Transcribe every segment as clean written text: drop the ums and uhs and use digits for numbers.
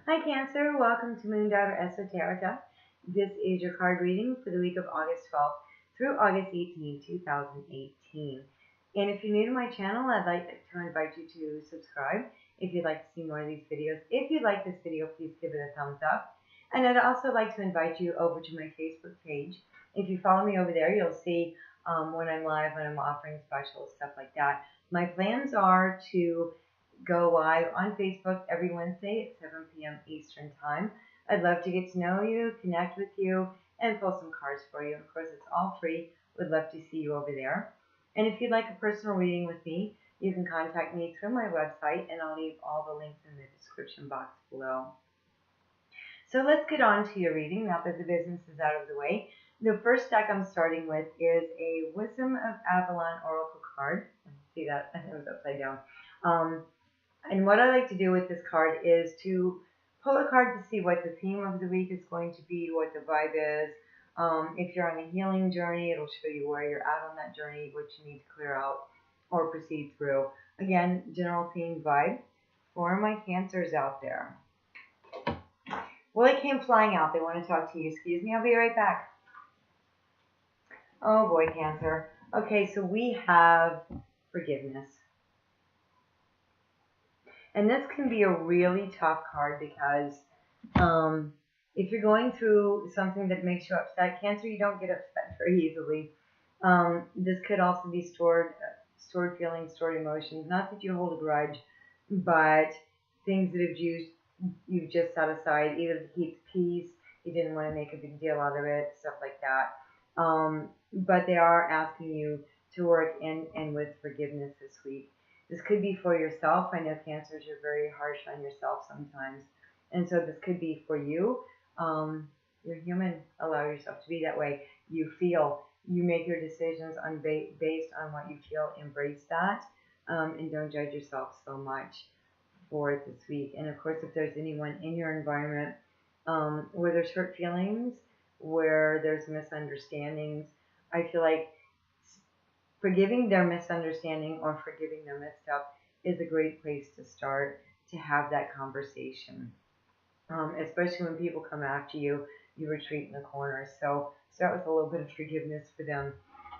Hi Cancer, welcome to MoonDaughter Esoterica. This is your card reading for the week of August 12th through August 18, 2018. And if you're new to my channel, I'd like to invite you to subscribe if you'd like to see more of these videos. If you like this video, please give it a thumbs up. And I'd also like to invite you over to my Facebook page. If you follow me over there, you'll see when I'm live, when I'm offering specials, stuff like that. My plans are to go live on Facebook every Wednesday at 7 p.m. Eastern Time. I'd love to get to know you, connect with you, and pull some cards for you. Of course, it's all free. Would love to see you over there. And if you'd like a personal reading with me, you can contact me through my website, and I'll leave all the links in the description box below. So let's get on to your reading now that the business is out of the way. The first deck I'm starting with is a Wisdom of Avalon Oracle card. See that? I think it was upside down. And what I like to do with this card is to pull a card to see what the theme of the week is going to be, what the vibe is. If you're on a healing journey, it'll show you where you're at on that journey, what you need to clear out or proceed through. Again, general theme vibe for my Cancers out there. Well, they came flying out. They want to talk to you. Excuse me, I'll be right back. Oh boy, Cancer. Okay, so we have forgiveness. And this can be a really tough card because if you're going through something that makes you upset, Cancer, you don't get upset very easily. This could also be stored feelings, stored emotions. Not that you hold a grudge, but things that you've just set aside, either to keep peace, you didn't want to make a big deal out of it, stuff like that. But they are asking you to work in and with forgiveness this week. This could be for yourself. I know Cancers, you're very harsh on yourself sometimes. And so this could be for you. You're human. Allow yourself to be that way. You feel. You make your decisions based on what you feel. Embrace that. And don't judge yourself so much for it this week. And of course, if there's anyone in your environment where there's hurt feelings, where there's misunderstandings, I feel like forgiving their misunderstanding or forgiving their misstep is a great place to start to have that conversation. Especially when people come after you, you retreat in the corner. So start with a little bit of forgiveness for them,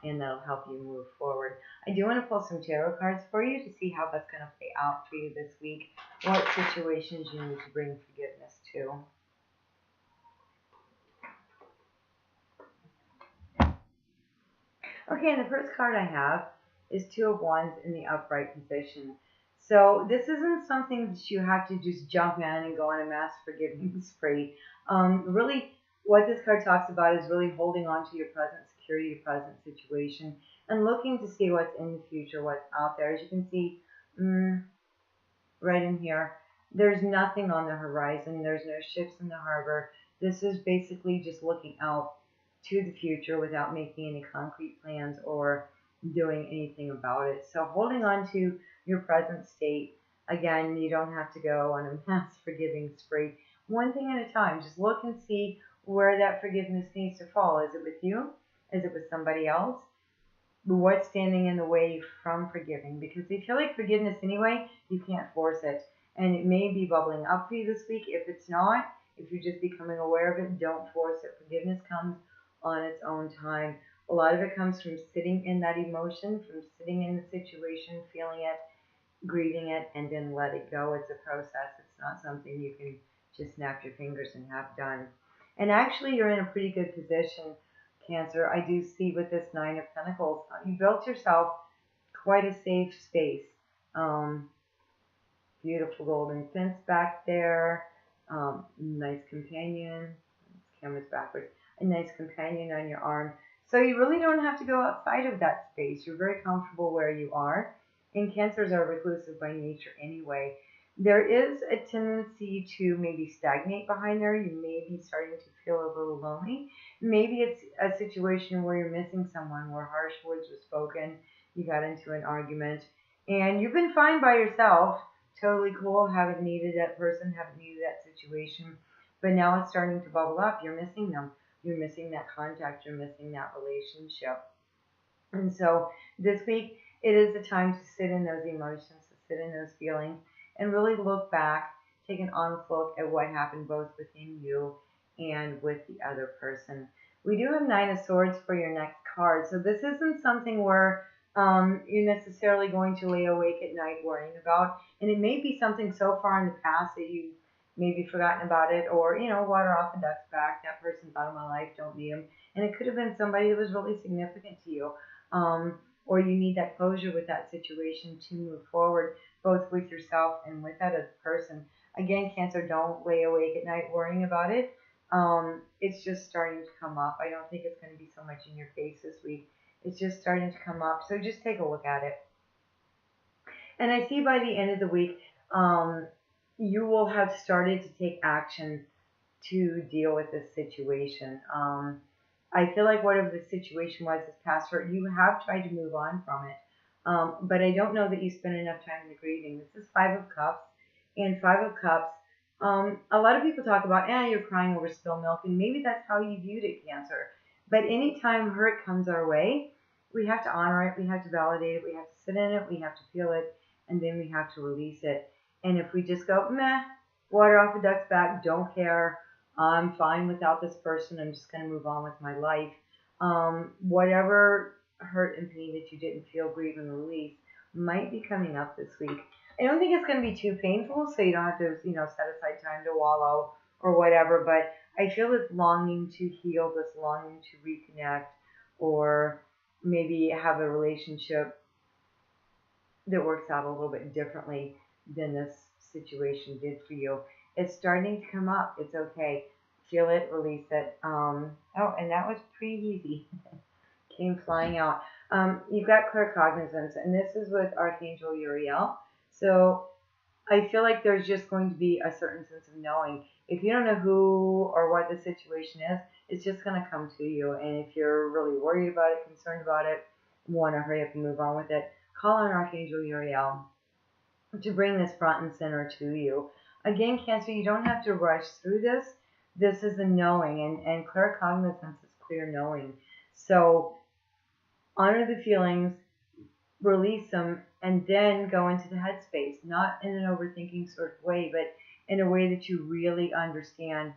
and that'll help you move forward. I do want to pull some tarot cards for you to see how that's going to play out for you this week, what situations you need to bring forgiveness to. Okay, and the first card I have is Two of Wands in the upright position. So this isn't something that you have to just jump in and go on a mass forgiveness spree. Really, what this card talks about is really holding on to your present security, your present situation, and looking to see what's in the future, what's out there. As you can see, right in here, there's nothing on the horizon. There's no ships in the harbor. This is basically just looking out to the future without making any concrete plans or doing anything about it. So holding on to your present state, again, you don't have to go on a mass forgiving spree. One thing at a time, just look and see where that forgiveness needs to fall. Is it with you? Is it with somebody else? What's standing in the way from forgiving? Because if you feel like forgiveness anyway, you can't force it. And it may be bubbling up for you this week. If it's not, if you're just becoming aware of it, don't force it. Forgiveness comes on its own time. A lot of it comes from sitting in that emotion, from sitting in the situation, feeling it, grieving it, and then let it go. It's a process. It's not something you can just snap your fingers and have done. And actually, you're in a pretty good position, Cancer. I do see with this Nine of Pentacles, you built yourself quite a safe space. Beautiful golden fence back there. Nice companion. This camera's backwards. A nice companion on your arm. So you really don't have to go outside of that space. You're very comfortable where you are. And Cancers are reclusive by nature anyway. There is a tendency to maybe stagnate behind there. You may be starting to feel a little lonely. Maybe it's a situation where you're missing someone, where harsh words were spoken, you got into an argument, and you've been fine by yourself. Totally cool, haven't needed that person, haven't needed that situation. But now it's starting to bubble up. You're missing them. You're missing that contact. You're missing that relationship. And so this week, it is the time to sit in those emotions, to sit in those feelings, and really look back, take an honest look at what happened both within you and with the other person. We do have Nine of Swords for your next card. So this isn't something where you're necessarily going to lay awake at night worrying about. And it may be something so far in the past that you've maybe forgotten about it, or, you know, water off a duck's back. That person's out of my life. Don't need them. And it could have been somebody that was really significant to you. Or you need that closure with that situation to move forward, both with yourself and with that other person. Again, Cancer, don't lay awake at night worrying about it. It's just starting to come up. I don't think it's going to be so much in your face this week. It's just starting to come up. So just take a look at it. And I see by the end of the week, you will have started to take action to deal with this situation. I feel like whatever the situation was this past hurt, you have tried to move on from it. But I don't know that you spent enough time in the grieving. This is Five of Cups. And Five of Cups, a lot of people talk about, you're crying over spilled milk. And maybe that's how you viewed it, Cancer. But anytime hurt comes our way, we have to honor it. We have to validate it. We have to sit in it. We have to feel it. And then we have to release it. And if we just go, meh, water off a duck's back, don't care, I'm fine without this person, I'm just going to move on with my life. Whatever hurt and pain that you didn't feel, grieve, and release might be coming up this week. I don't think it's going to be too painful, so you don't have to, set aside time to wallow or whatever, but I feel this longing to heal, this longing to reconnect, or maybe have a relationship that works out a little bit differently than this situation did for you. It's starting to come up. It's okay. Feel it, release it. Oh, and that was pretty easy. Came flying out. You've got claircognizance, and this is with Archangel Uriel. So I feel like there's just going to be a certain sense of knowing. If you don't know who or what the situation is, it's just going to come to you. And if you're really worried about it, concerned about it, want to hurry up and move on with it, call on Archangel Uriel to bring this front and center to you. Again, Cancer, you don't have to rush through this. This is a knowing, and claircognizance is clear knowing. So honor the feelings, release them, and then go into the headspace, not in an overthinking sort of way, but in a way that you really understand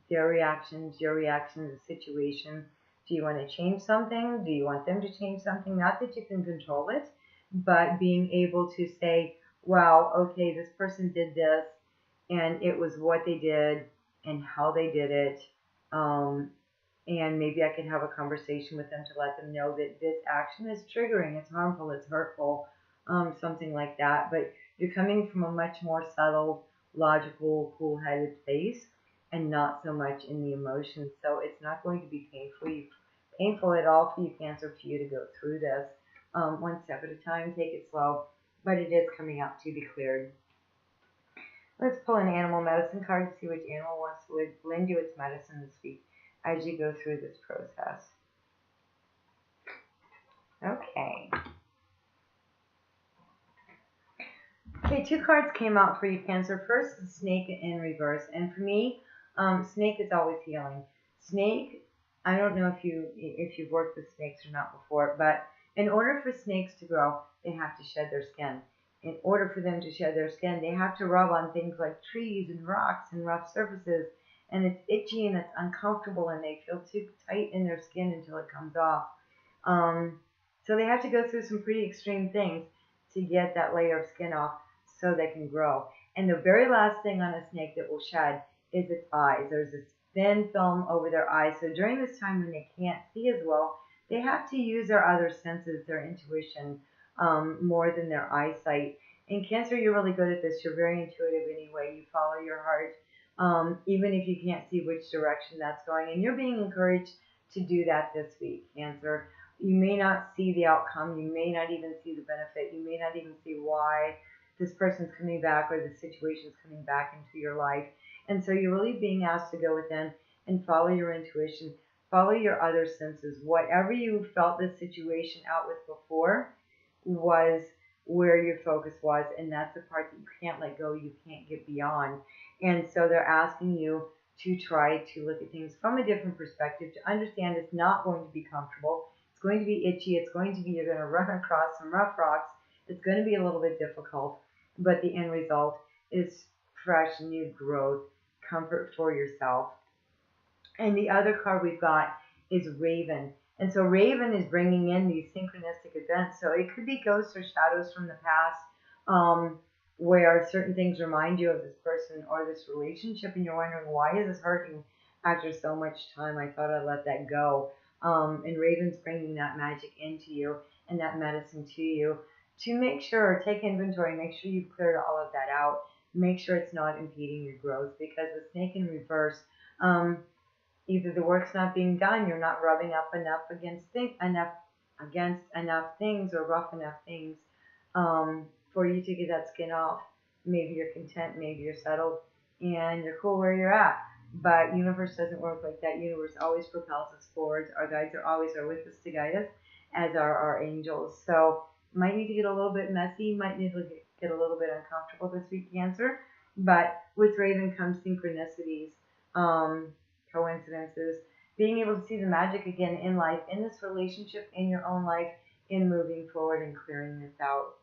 their reactions, your reaction to the situation. Do you want to change something? Do you want them to change something? Not that you can control it, but being able to say, wow, okay, this person did this, and it was what they did and how they did it, and maybe I can have a conversation with them to let them know that this action is triggering, it's harmful, it's hurtful, something like that. But you're coming from a much more subtle, logical, cool-headed place, and not so much in the emotions. So it's not going to be painful at all for you, Cancer, for you to go through this. One step at a time, take it slow, but it is coming out to be cleared. Let's pull an animal medicine card to see which animal wants to lend you its medicine this week as you go through this process. Okay. Okay, two cards came out for you, Cancer. First, the snake in reverse. And for me, snake is always healing. Snake, I don't know if you've worked with snakes or not before, but in order for snakes to grow, they have to shed their skin. In order for them to shed their skin, they have to rub on things like trees and rocks and rough surfaces, and it's itchy and it's uncomfortable, and they feel too tight in their skin until it comes off. So they have to go through some pretty extreme things to get that layer of skin off so they can grow. And the very last thing on a snake that will shed is its eyes. There's this thin film over their eyes. So during this time when they can't see as well, they have to use their other senses, their intuition, more than their eyesight. In Cancer, you're really good at this. You're very intuitive anyway. You follow your heart, even if you can't see which direction that's going. And you're being encouraged to do that this week, Cancer. You may not see the outcome. You may not even see the benefit. You may not even see why this person's coming back or the situation's coming back into your life. And so you're really being asked to go within and follow your intuition, follow your other senses. Whatever you felt this situation out with before was where your focus was, and that's the part that you can't let go, you can't get beyond. And so they're asking you to try to look at things from a different perspective, to understand it's not going to be comfortable. It's going to be itchy. It's going to be, you're going to run across some rough rocks. It's going to be a little bit difficult, but the end result is fresh, new growth, comfort for yourself. And the other card we've got is Raven. And so Raven is bringing in these synchronistic events. So it could be ghosts or shadows from the past, where certain things remind you of this person or this relationship, and you're wondering, why is this hurting after so much time? I thought I'd let that go. And Raven's bringing that magic into you and that medicine to you to make sure, take inventory, make sure you've cleared all of that out. Make sure it's not impeding your growth, because with Snake in reverse, either the work's not being done, you're not rubbing up against enough things, or rough enough things for you to get that skin off. Maybe you're content, maybe you're settled, and you're cool where you're at. But universe doesn't work like that. Universe always propels us forwards. Our guides are always with us to guide us, as are our angels. So might need to get a little bit messy, might need to get a little bit uncomfortable this week, Cancer. But with Raven comes synchronicities, coincidences, being able to see the magic again in life, in this relationship, in your own life, in moving forward and clearing this out.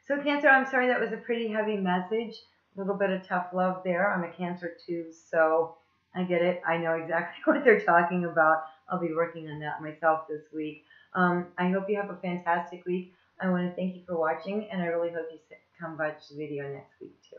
So Cancer, I'm sorry that was a pretty heavy message. A little bit of tough love there. I'm a Cancer too, so I get it. I know exactly what they're talking about. I'll be working on that myself this week. I hope you have a fantastic week. I want to thank you for watching, and I really hope you come watch the video next week too.